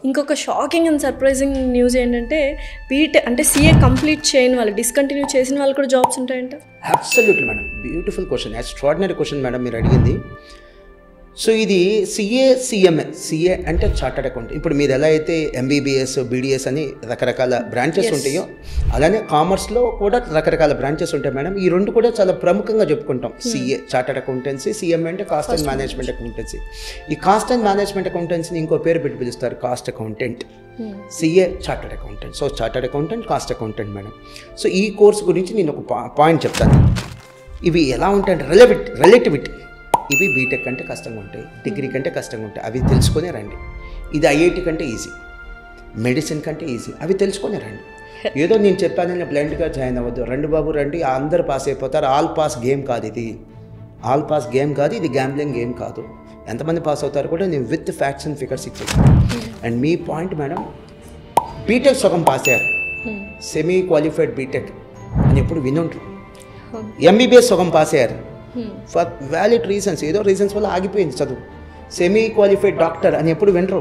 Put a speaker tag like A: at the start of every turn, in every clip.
A: ఇంకొక shocking and surprising news ఏంటంటే అంటే సీఏ కంప్లీట్ చేయని వాళ్ళు, డిస్కంటిన్యూ చేసిన వాళ్ళు కూడా జాబ్స్ ఉంటాయంట.
B: Absolutely madam, beautiful question, extraordinary question madam మీరు అడిగింది. సో ఇది సిఏ అంటే చార్టర్డ్ అకౌంట్. ఇప్పుడు మీరు ఎలా అయితే ఎంబీబీఎస్, బీడీఎస్ అని రకరకాల బ్రాంచెస్ ఉంటాయో, అలానే కామర్స్లో కూడా రకరకాల బ్రాంచెస్ ఉంటాయి మేడం. ఈ రెండు కూడా చాలా ప్రముఖంగా చెప్పుకుంటాం. సిఏ చార్టర్డ్ అకౌంటెన్సీ, సిఎంఏ అంటే కాస్ట్ అండ్ మేనేజ్మెంట్ అకౌంటెన్సీ. ఈ కాస్ట్ అండ్ మేనేజ్మెంట్ అకౌంటెన్సీని ఇంకో పేరు పెట్టి పిలుస్తారు, cost accountant. CA chartered accountant. So chartered accountant, cost accountant madam. So ఈ కోర్స్ గురించి నేను ఒక పాయింట్ చెప్తాను. ఇవి ఎలా ఉంటాయంటే రిలేటివిటీ. ఇవి బీటెక్ కంటే కష్టంగా ఉంటాయి, డిగ్రీ కంటే కష్టంగా ఉంటాయి. అవి తెలుసుకొని రండి. ఇది ఐఐటి కంటే ఈజీ, మెడిసిన్ కంటే ఈజీ. అవి తెలుసుకొని రండి. ఏదో నేను చెప్పానని బ్లైండ్గా జాయిన్ అవ్వద్దు. రండి బాబు రండి, అందరు పాస్ అయిపోతారు. ఆల్ పాస్ గేమ్ కాదు ఇది. ఆల్ పాస్ గేమ్ కాదు ఇది, గ్యాంబ్లింగ్ గేమ్ కాదు. ఎంతమంది పాస్ అవుతారు కూడా నేను విత్ ఫ్యాక్ట్స్ అండ్ ఫిగర్స్ ఇచ్చేస్తాను. అండ్ మీ పాయింట్ మేడం, బీటెక్ సగం పాస్ అయ్యారు, సెమీ క్వాలిఫైడ్ బీటెక్ అని ఎప్పుడు వినుంటారు. ఎంబీబీఎస్ సగం పాస్ అయ్యారు, ఫర్ వ్యాలిడ్ రీజన్స్, ఏదో రీజన్స్ వల్ల ఆగిపోయింది చదువు. సెమీ క్వాలిఫైడ్ డాక్టర్ అని ఎప్పుడు వినరు.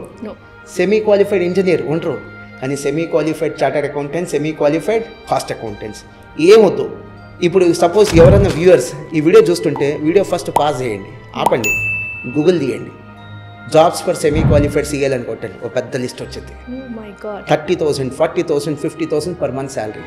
B: సెమీ క్వాలిఫైడ్ ఇంజనీర్ ఉండరు. కానీ semi qualified chartered accountant, semi qualified cost accountants ఏమొద్దు. ఇప్పుడు సపోజ్ ఎవరైనా వ్యూవర్స్ ఈ వీడియో చూస్తుంటే, వీడియో ఫస్ట్ పాజ్ చేయండి, ఆపండి, గూగుల్ తీయండి, jobs for semi qualified CL అని కొట్టండి. ఒక పెద్ద లిస్ట్ వచ్చింది. 30,000, 40,000, 50,000 పర్ మంత్ శాలరీ.